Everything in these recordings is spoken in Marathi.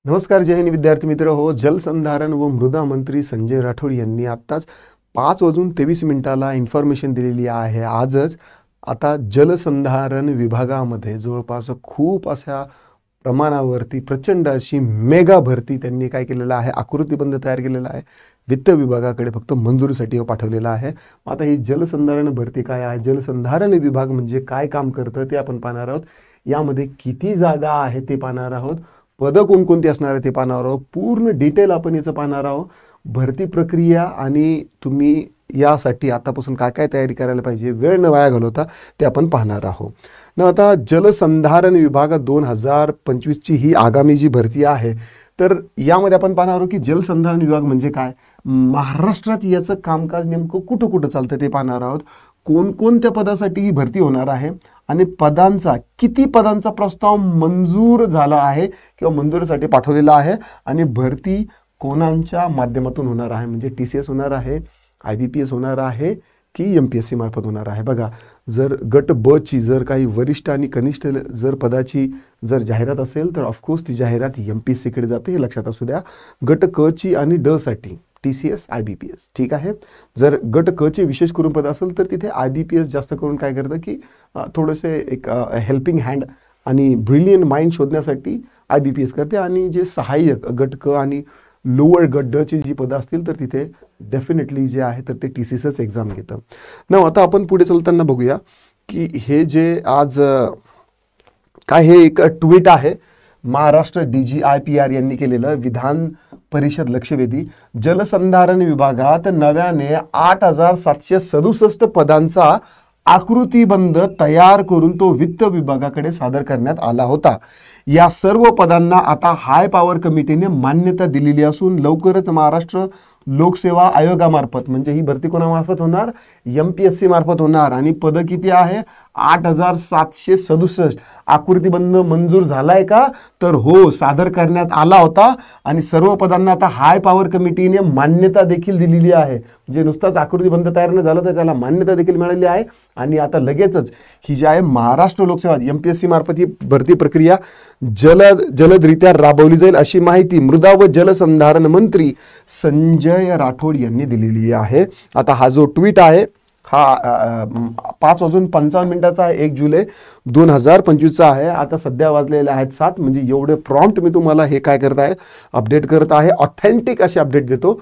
नमस्कार, जय हिंद विद्यार्थी मित्र हो. जलसंधारण व मृदा मंत्री संजय राठोड यांनी आत्ताच 5:23 इन्फॉर्मेशन दिलेली आहे. आजच आता जलसंधारण विभागामध्ये जवळपास खूप अशा प्रमाणावरती प्रचंड अशी मेगा भरती त्यांनी काय केलेलं आहे, आकृतीबंध तयार केलेला आहे. वित्त विभागाकडे फक्त मंजुरीसाठी पाठवलेला आहे. आता ही जलसंधारण भरती काय आहे, जलसंधारण विभाग म्हणजे काय काम करतं ते आपण पाहणार आहोत. यामध्ये किती जागा आहे ते पाहणार आहोत. पदं कोणकोणती असणार आहे ते पाहणार आहोत. पूर्ण डिटेल आपण याचं पाहणार आहोत. भरती प्रक्रिया आणि तुम्ही यासाठी आतापासून काय काय तयारी करायला पाहिजे, वेळ न वाया घालवता ते आपण पाहणार आहोत. ना आता जलसंधारण विभाग 2025ची ही आगामी जी भरती आहे, तर यामध्ये आपण पाहणार आहोत की जलसंधारण विभाग म्हणजे काय, महाराष्ट्रात याचं कामकाज नेमकं कुठं कुठं चालतं ते पाहणार आहोत. कोणकोणत्या पदासाठी ही भरती होणार आहे आणि किती पदांचा प्रस्ताव मंजूर झाला आहे किंवा मंजुरीसाठी पाठवलेला आहे आणि भरती कोणाच्या माध्यमातून होणार आहे, म्हणजे TCS होणार आहे, IBPS होणार आहे की MPSC मार्फत होणार आहे. बघा, जर गट ब ची जर काही वरिष्ठ आणि कनिष्ठ जर पदाची जर जाहिरात असेल तर ऑफकोर्स ती जाहिरात MPSC कडे जाते, हे लक्षात असू द्या. गट क ची आणि ड साठी TCS IBPS, ठीक आहे. जर गट क चे विशेष करून पद असेल तर तिथे IBPS जास्त करून काय करतं की थोडेसे एक हेल्पिंग हँड आणि ब्रिलियंट माइंड शोधण्यासाठी IBPS करते, आणि जे सहाय्यक गट क आणि लोअर गट ड ची जी पदं असतील तर तिथे डेफिनेटली जे आहे तर ते TCSच एक्झाम घेतं ना. आता आपण पुढे चालताना बघूया की हे जे आज काय, हे एक ट्विट आहे महाराष्ट्र DGIPR यांनी केलेलं. विधान परिषद लक्षवेधी, जलसंधारण विभागात नव्याने 8,767 पदांचा आकृतीबंध तयार करून तो वित्त विभागाकडे सादर करण्यात आला होता. या सर्व पदांना आता हाय पॉवर कमिटीने मान्यता दिलेली असून लवकरच महाराष्ट्र लोकसेवा आयोगामार्फत, म्हणजे ही भरती कोणामार्फत होणार, MPSC मार्फत होणार. आणि पद किती आहे, 8,767. आकृतीबंध मंजूर झालाय का, तर हो, सादर करण्यात आला होता आणि सर्व पदांना आता हाय पॉवर कमिटीने मान्यता देखील दिलेली आहे. म्हणजे नुसताच आकृतीबंध तयार न झालं तर त्याला मान्यता देखील मिळाली आहे. आणि आता लगेचच ही जी आहे महाराष्ट्र लोकसेवा MPSC मार्फत ही भरती प्रक्रिया जलदरित्या राबवली जाईल, अशी माहिती मृदा व जलसंधारण मंत्री संजय राठोड यांनी दिलेली आहे. आता हा जो ट्विट आहे हा 5:55 आहे, 1 जुलै 2025चा आहे. आता सध्या वाजलेले आहेत 7, म्हणजे एवढे प्रॉम्प्ट मी तुम्हाला हे काय करत आहे, अपडेट करत आहे. ऑथेंटिक असे अपडेट देतो,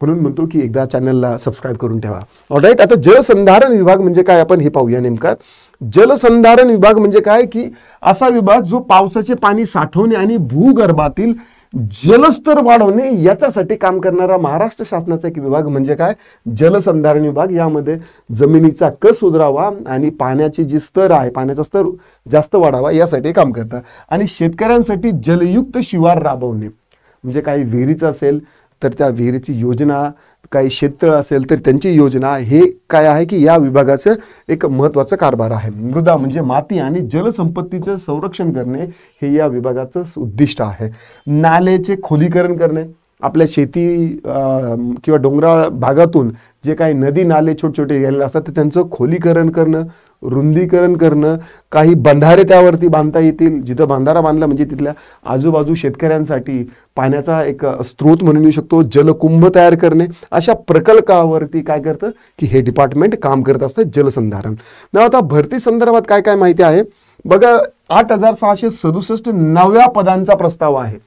म्हणून म्हणतो की एकदा चॅनलला सबस्क्राईब करून ठेवा. ऑलराईट, आता जलसंधारण विभाग म्हणजे काय आपण हे पाहूया. नेमका जलसंधारण विभाग म्हणजे काय की असा विभाग जो पावसाचे पाणी साठवणे आणि भूगर्भातील जलस्तर वाढवणे याच्यासाठी काम करणारा महाराष्ट्र शासनाचा एक विभाग म्हणजे काय, जलसंधारण विभाग. यामध्ये जमिनीचा कस सुधारावा आणि पाण्याची जी स्तर आहे, पाण्याचा स्तर जास्त वाढावा यासाठी काम करतात. आणि शेतकऱ्यांसाठी जलयुक्त शिवार राबवणे, म्हणजे काही विहिरीचं असेल तर त्या विहिरीची योजना, काही शेततळ असेल तर त्यांची योजना, हे काय आहे की या विभागाचं एक महत्त्वाचं कारभार आहे. मृदा म्हणजे माती आणि जलसंपत्तीचं संरक्षण करणे हे या विभागाचं उद्दिष्ट आहे. नालेचे खोलीकरण करणे, आपल्या शेती किंवा डोंगराळ भागातून जे काही नदी नाले छोटे छोटे गेलेले असतात तर त्यांचं खोलीकरण करणं, रुंदीकरण करणं, काही बंधारे त्यावरती बांधता येतील, जिथं बंधारा बांधला म्हणजे तिथल्या आजूबाजू शेतकऱ्यांसाठी पाण्याचा एक स्रोत म्हणून येऊ शकतो, जलकुंभ तयार करणे, अशा प्रकल्पावरती काय करतं की हे डिपार्टमेंट काम करत असतं, जलसंधारण. ना आता भरती संदर्भात काय काय माहिती आहे बघा. 8,667 नव्या पदांचा प्रस्ताव आहे,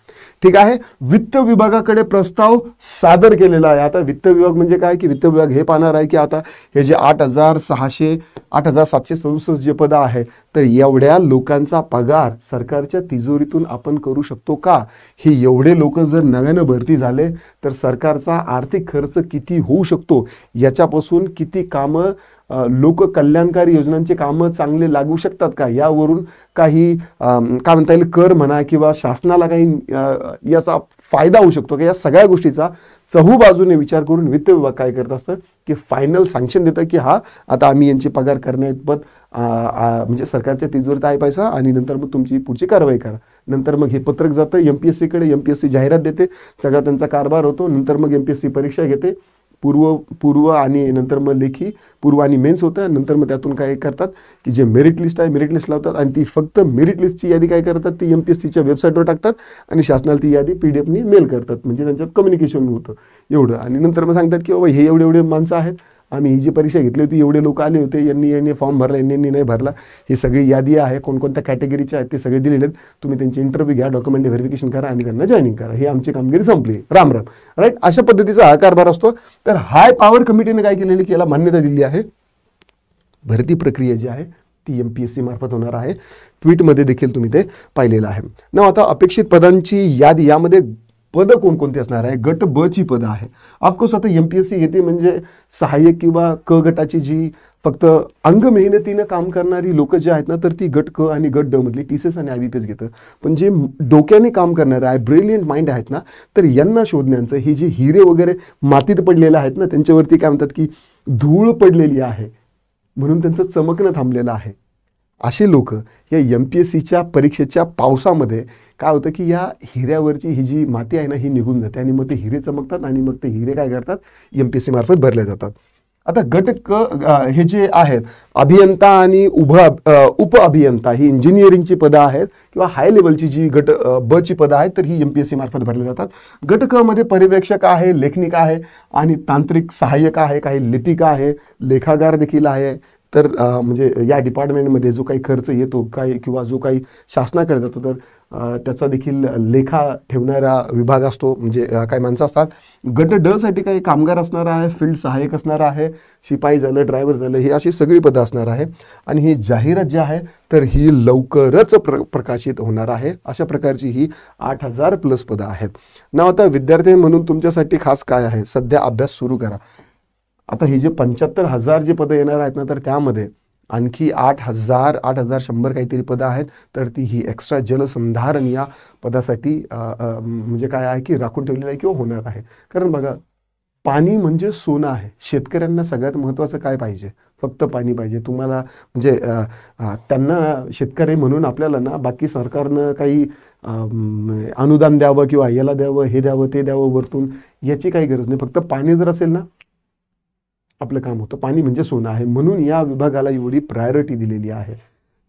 ठीक आहे. वित्त विभागाकडे प्रस्ताव सादर केलेला आहे. आता वित्त विभाग म्हणजे काय की वित्त विभाग हे पाहणार आहे की आता हे जे 8,767 जे पद आहे तर एवढ्या लोकांचा पगार सरकारच्या तिजोरीतून आपण करू शकतो का. हे एवढे लोक जर नव्यानं भरती झाले तर सरकारचा आर्थिक खर्च किती होऊ शकतो, याच्यापासून किती कामं लोक कल्याणकारी योजनांचे कामं चांगले लागू शकतात का, यावरून काही काय म्हणता येईल कर म्हणा किंवा शासनाला काही याचा फायदा होऊ शकतो का, या सगळ्या गोष्टीचा चहूबाजूने विचार करून वित्त विभाग काय करत असतं की फायनल सँक्शन देतं की हा आता आम्ही यांची पगार करण्याबाबत म्हणजे सरकारच्या तिजोरीत आहे पैसा, आणि नंतर मग तुमची पुढची कारवाई करा. नंतर मग हे पत्रक जातं MPSC कडे, MPSC जाहिरात देते, सगळा त्यांचा कारभार होतो. नंतर मग MPSC परीक्षा घेते, पूर्व आणि नंतर मग लेखी, पूर्व आणि मेन्स होतं. नंतर मग त्यातून काय करतात की जे मेरिट लिस्ट आहे, मेरिट लिस्ट लावतात आणि ती फक्त मेरिट लिस्टची यादी काय करतात, ती MPSCच्या वेबसाईटवर टाकतात आणि शासनाला ती यादी PDF मेल करतात. म्हणजे त्यांच्यात कम्युनिकेशन होतं एवढं. आणि नंतर मग सांगतात की बाबा हे एवढे माणसं आहेत, आम्ही ही जी परीक्षा घेतली होती एवढे लोक आले होते, यांनी फॉर्म भरला, यांनी नाही भरला, ही सगळी यादी आहे, कोणकोणत्या कॅटेगरीचे आहेत ते सगळे दिलेले आहेत. तुम्ही त्यांचे इंटरव्ह्यू घ्या, डॉक्युमेंट व्हेरिफिकेशन करा आणि त्यांना जॉईनिंग करा. ही आमची कामगिरी संपली, राम राम. राईट, अशा पद्धतीचा हा कारभार असतो. तर हाय पॉवर कमिटीने काय केलेली की याला मान्यता दिली आहे. भरती प्रक्रिया जी आहे ती MPSC मार्फत होणार आहे. ट्विटमध्ये देखील तुम्ही ते पाहिलेलं आहे ना. आता अपेक्षित पदांची यादी, यामध्ये पदं कोणकोणती असणार आहे. गट ब ची पदं आहे. ऑफकोर्स आता MPSC घेते म्हणजे सहाय्यक किंवा क गटाची जी फक्त अंग मेहनतीनं काम करणारी लोक जे आहेत ना, तर ती गट क आणि गट ड मधली TCS आणि IBPS घेतं. पण जे डोक्याने काम करणारे आहे, ब्रिलियंट माइंड आहेत ना, तर यांना शोधण्याचं, ही जी हिरे वगैरे मातीत पडलेले आहेत ना, त्यांच्यावरती काय म्हणतात की धूळ पडलेली आहे म्हणून त्यांचं चमकणं थांबलेलं आहे. असे लोक या MPSCच्या परीक्षेच्या पावसामध्ये काय होतं की या हिऱ्यावरची ही जी माती आहे ना, ही निघून जाते आणि मग ते हिरे चमकतात आणि मग ते हिरे काय करतात, MPSC मार्फत भरले जातात. आता गट क हे जे आहेत अभियंता आणि उप अभियंता, ही इंजिनिअरिंगची पदं आहेत किंवा हाय लेवलची जी गट ब ची पदं आहेत, तर ही MPSC मार्फत भरले जातात. गट क मध्ये पर्यवेक्षक आहे, लेखनिक आहे आणि तांत्रिक सहाय्यक आहे, काही लिपिक आहे, लेखागार देखील आहे. तर म्हणजे या डिपार्टमेंटमध्ये जो काही खर्च येतो काही किंवा जो काही शासनाकडे जातो तर त्याचा देखील लेखा ठेवणारा विभाग असतो, म्हणजे काही माणसं असतात. गट ड साठी काही कामगार असणार आहे, फील्ड सहाय्यक असणार आहे, शिपाई झालं, ड्रायव्हर झालं, ही अशी सगळी पदं असणार आहे. आणि ही जाहिरात जी आहे तर ही लवकरच प्रकाशित होणार आहे. अशा प्रकारची ही 8,000+ पदं आहेत ना. आता विद्यार्थी म्हणून तुमच्यासाठी खास काय आहे, सध्या अभ्यास सुरू करा. आता ही जे 75,000 जे पदं येणार आहेत ना, तर त्यामध्ये आणखी 8,100 काहीतरी पदं आहेत. तर ती ही एक्स्ट्रा जलसंधारण या पदासाठी म्हणजे काय आहे की राखून ठेवलेलं आहे किंवा होणार आहे. कारण बघा, पाणी म्हणजे सोनं आहे. शेतकऱ्यांना सगळ्यात महत्त्वाचं काय पाहिजे, फक्त पाणी पाहिजे. तुम्हाला म्हणजे त्यांना शेतकरी म्हणून आपल्याला ना बाकी सरकारनं काही अनुदान द्यावं किंवा याला द्यावं, हे द्यावं, ते द्यावं वरतून, याची काही गरज नाही. फक्त पाणी जर असेल ना, आपलं काम होतं. पाणी म्हणजे सोनं आहे, म्हणून या विभागाला एवढी प्रायोरिटी दिलेली आहे.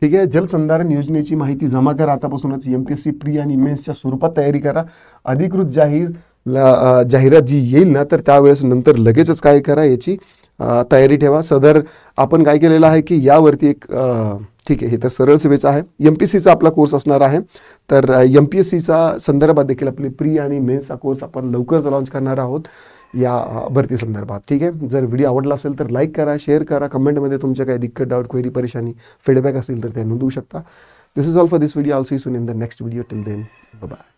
ठीक आहे. जलसंधारण योजनेची माहिती जमा करा आतापासूनच. MPSC प्री आणि मेन्सच्या स्वरूपात तयारी करा. अधिकृत जाहिरात जी येईल ना, तर त्यावेळेस नंतर लगेचच काय करा, याची तयारी ठेवा. सदर आपण काय केलेलं आहे की यावरती एक ठीक आहे, हे तर सरळ सेवेचा आहे. MPSCचा आपला कोर्स असणार आहे. तर MPSCचा संदर्भात देखील आपली प्री आणि मेन्सचा कोर्स आपण लवकरच लॉन्च करणार आहोत या भरती संदर्भात. ठीक आहे. जर व्हिडिओ आवडला असेल तर लाईक करा, शेअर करा, कमेंटमध्ये तुमच्या काही दिक्कत, डाऊट, क्वेरी, परेशानी, फीडबॅक असेल तर ते नोंदवू शकता. This is all for this video. I'll see you soon in the next video. Till then, bye bye.